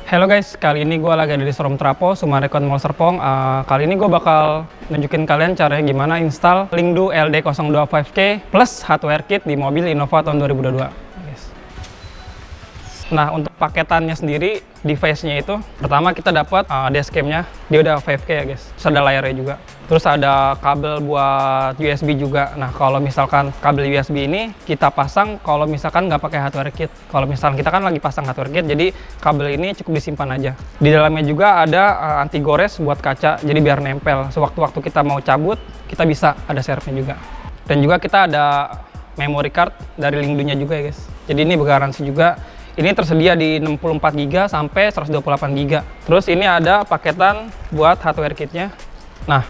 Halo guys, kali ini gue lagi ada di showroom Trapo, Sumarekon Mall Serpong. Kali ini gue bakal nunjukin kalian caranya gimana install Lingdu LD025K plus hardware kit di mobil Innova tahun 2022. Nah, untuk paketannya sendiri, device-nya itu pertama kita dapat dashcam-nya, dia udah 5K ya guys. Terus ada layarnya juga. Terus ada kabel buat USB juga. Nah, kalau misalkan kabel USB ini kita pasang kalau misalkan nggak pakai hardware kit. Kalau misalkan kita kan lagi pasang hardware kit, jadi kabel ini cukup disimpan aja. Di dalamnya juga ada anti gores buat kaca, jadi biar nempel. Sewaktu-waktu kita mau cabut, kita bisa ada serepnya juga. Dan juga kita ada memory card dari Lingdunya juga ya guys. Jadi ini bergaransi juga. Ini tersedia di 64 GB sampai 128 GB. Terus ini ada paketan buat hardware kitnya. Nah,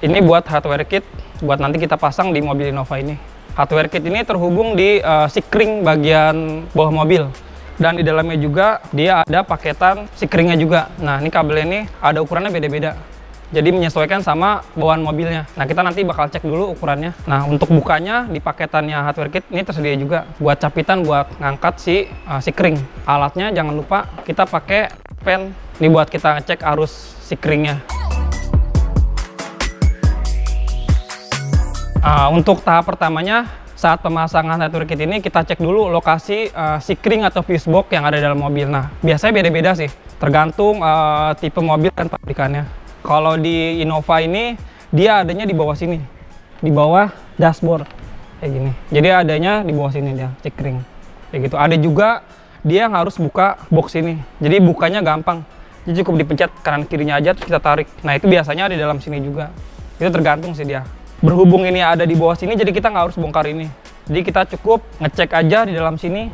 ini buat hardware kit buat nanti kita pasang di mobil Innova ini. Hardware kit ini terhubung di sikring bagian bawah mobil. Dan di dalamnya juga dia ada paketan sikringnya juga. Nah, ini kabel ini ada ukurannya beda-beda. Jadi menyesuaikan sama bawaan mobilnya. Nah, kita nanti bakal cek dulu ukurannya. Nah, untuk bukanya di paketannya hardware kit ini tersedia juga buat capitan buat ngangkat si sikring. Alatnya jangan lupa kita pakai pen. Ini buat kita ngecek arus sikringnya. Untuk tahap pertamanya, saat pemasangan hardware kit ini kita cek dulu lokasi sikring atau fuse box yang ada dalam mobil. Nah, biasanya beda-beda sih, tergantung tipe mobil dan pabrikannya. Kalau di Innova ini, dia adanya di bawah sini, di bawah dashboard, kayak gini. Jadi adanya di bawah sini dia, sikring, kayak gitu. Ada juga dia yang harus buka box ini, jadi bukanya gampang. Jadi cukup dipencet kanan kirinya aja, terus kita tarik. Nah, itu biasanya ada di dalam sini juga. Itu tergantung sih dia. Berhubung ini ada di bawah sini, jadi kita nggak harus bongkar ini. Jadi kita cukup ngecek aja di dalam sini,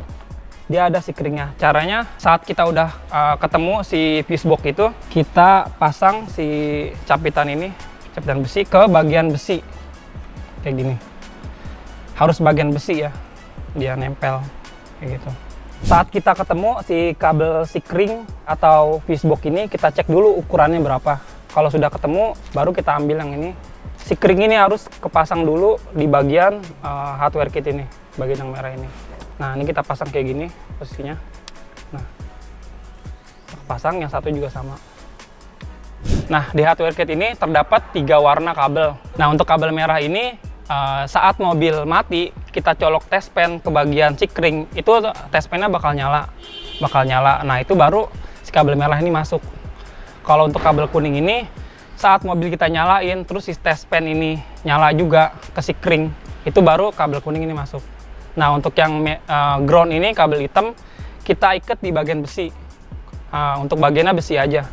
dia ada sikringnya. Caranya saat kita udah ketemu si fuse box itu, kita pasang si capitan ini, capitan besi ke bagian besi. Kayak gini. Harus bagian besi ya, dia nempel. Kayak gitu. Saat kita ketemu si kabel sikring atau fuse box ini, kita cek dulu ukurannya berapa. Kalau sudah ketemu, baru kita ambil yang ini. Sikring ini harus kepasang dulu di bagian hardware kit ini, bagian yang merah ini. Nah, ini kita pasang kayak gini posisinya. Nah, pasang yang satu juga sama. Nah, di hardware kit ini terdapat 3 warna kabel. Nah, untuk kabel merah ini saat mobil mati, kita colok test pen ke bagian sikring, itu test pennya bakal nyala. Nah, itu baru si kabel merah ini masuk. Kalau untuk kabel kuning ini, saat mobil kita nyalain, terus si test pen ini nyala juga ke sikring, itu baru kabel kuning ini masuk. Nah, untuk yang ground ini, kabel hitam, kita ikat di bagian besi. Untuk bagiannya besi aja.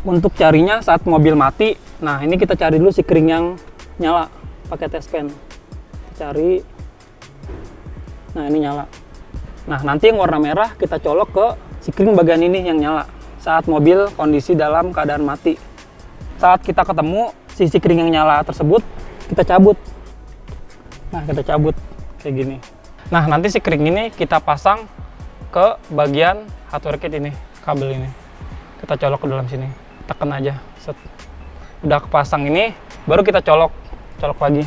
Untuk carinya saat mobil mati, nah ini kita cari dulu sikring yang nyala pakai test pen. Cari, nah ini nyala. Nah, nanti yang warna merah kita colok ke sikring bagian ini yang nyala saat mobil kondisi dalam keadaan mati. Saat kita ketemu si sikring yang nyala tersebut, kita cabut. Nah, kita cabut kayak gini. Nah, nanti sikring ini kita pasang ke bagian hardware kit ini, kabel ini. Kita colok ke dalam sini, tekan aja. Set. Udah kepasang ini, baru kita colok lagi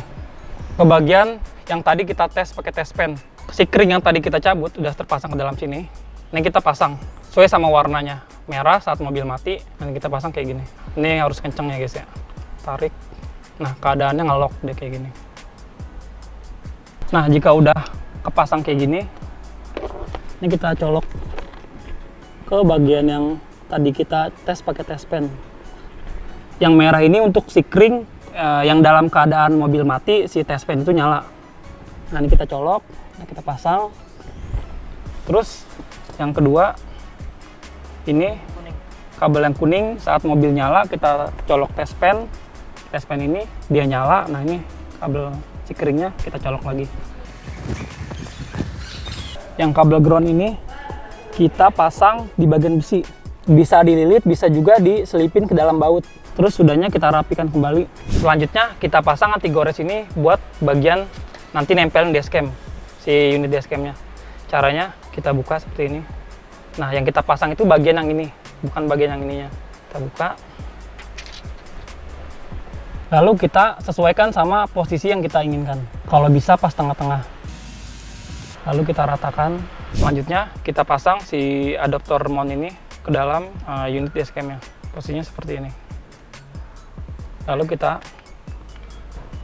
ke bagian yang tadi kita tes pakai test pen. Sikring yang tadi kita cabut udah terpasang ke dalam sini. Ini kita pasang sesuai sama warnanya, merah saat mobil mati. Dan kita pasang kayak gini. Ini harus kenceng ya guys ya. Tarik. Nah, keadaannya ngelok deh kayak gini. Nah, jika udah kepasang kayak gini, ini kita colok ke bagian yang tadi kita tes pakai test pen. Yang merah ini untuk sikring yang dalam keadaan mobil mati, si test pen itu nyala. Nah, ini kita colok, nah kita pasang. Terus yang kedua, ini kabel yang kuning saat mobil nyala, kita colok test pen ini dia nyala. Nah, ini kabel sikringnya kita colok lagi. Yang kabel ground ini kita pasang di bagian besi, bisa dililit, bisa juga diselipin ke dalam baut. Terus sudahnya kita rapikan kembali. Selanjutnya kita pasang anti gores ini buat bagian nanti nempelin dashcam, si unit dashcamnya. Caranya kita buka seperti ini. Nah, yang kita pasang itu bagian yang ini, bukan bagian yang ininya. Kita buka, lalu kita sesuaikan sama posisi yang kita inginkan. Kalau bisa pas tengah-tengah. Lalu kita ratakan. Selanjutnya kita pasang si adaptor mount ini ke dalam unit dashcam-nya. Posisinya seperti ini. Lalu kita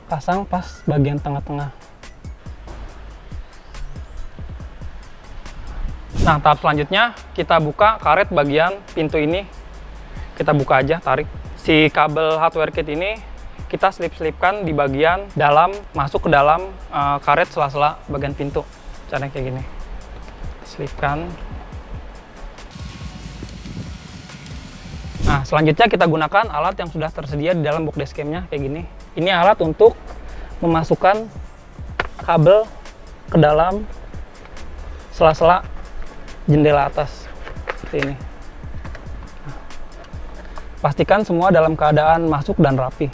pasang pas bagian tengah-tengah. Nah, tahap selanjutnya kita buka karet bagian pintu ini. Kita buka aja, tarik. Si kabel hardware kit ini kita selip-selipkan di bagian dalam, masuk ke dalam karet sela-sela bagian pintu. Caranya kayak gini. Selipkan. Nah, selanjutnya kita gunakan alat yang sudah tersedia di dalam box dashcam-nya kayak gini. Ini alat untuk memasukkan kabel ke dalam sela-sela jendela atas seperti ini. Nah, pastikan semua dalam keadaan masuk dan rapi.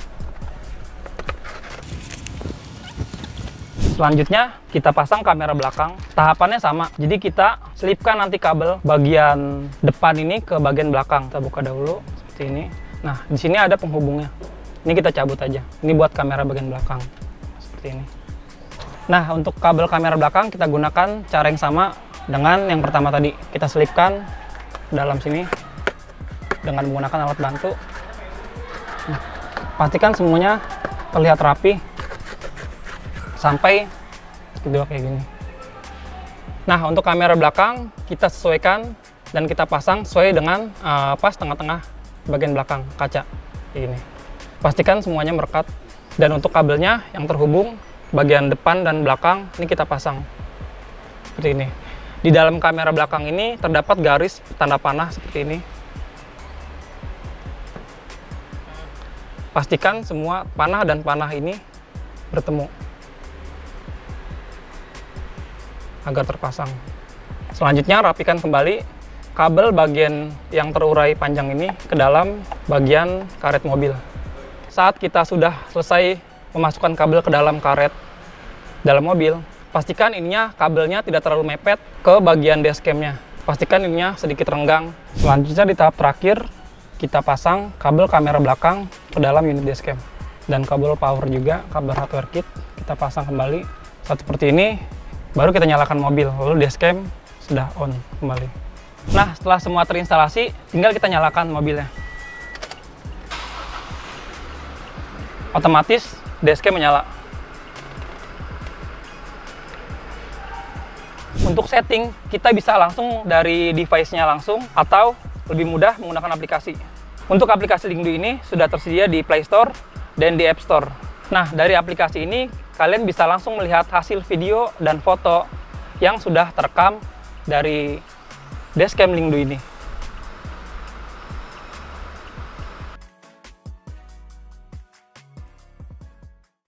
Selanjutnya kita pasang kamera belakang. Tahapannya sama. Jadi kita selipkan nanti kabel bagian depan ini ke bagian belakang. Kita buka dahulu seperti ini. Nah, di sini ada penghubungnya. Ini kita cabut aja. Ini buat kamera bagian belakang. Seperti ini. Nah, untuk kabel kamera belakang kita gunakan cara yang sama dengan yang pertama tadi. Kita selipkan dalam sini dengan menggunakan alat bantu. Nah, pastikan semuanya terlihat rapi sampai kedua kayak gini. Nah, untuk kamera belakang kita sesuaikan dan kita pasang sesuai dengan pas tengah-tengah bagian belakang kaca kayak gini. Pastikan semuanya merekat. Dan untuk kabelnya yang terhubung bagian depan dan belakang ini kita pasang seperti ini. Di dalam kamera belakang ini terdapat garis tanda panah seperti ini. Pastikan semua panah dan panah ini bertemu agar terpasang. Selanjutnya rapikan kembali kabel bagian yang terurai panjang ini ke dalam bagian karet mobil. Saat kita sudah selesai memasukkan kabel ke dalam karet dalam mobil, pastikan ininya kabelnya tidak terlalu mepet ke bagian dashcam-nya. Pastikan ininya sedikit renggang. Selanjutnya di tahap terakhir kita pasang kabel kamera belakang ke dalam unit dashcam. Dan kabel power juga, kabel hardware kit kita pasang kembali. Saat seperti ini baru kita nyalakan mobil, lalu dashcam sudah on kembali. Nah, setelah semua terinstalasi, tinggal kita nyalakan mobilnya. Otomatis dashcam menyala. Untuk setting, kita bisa langsung dari device-nya langsung atau lebih mudah menggunakan aplikasi. Untuk aplikasi Lingdu ini sudah tersedia di Play Store dan di App Store. Nah, dari aplikasi ini kalian bisa langsung melihat hasil video dan foto yang sudah terekam dari dashcam Lingdu ini.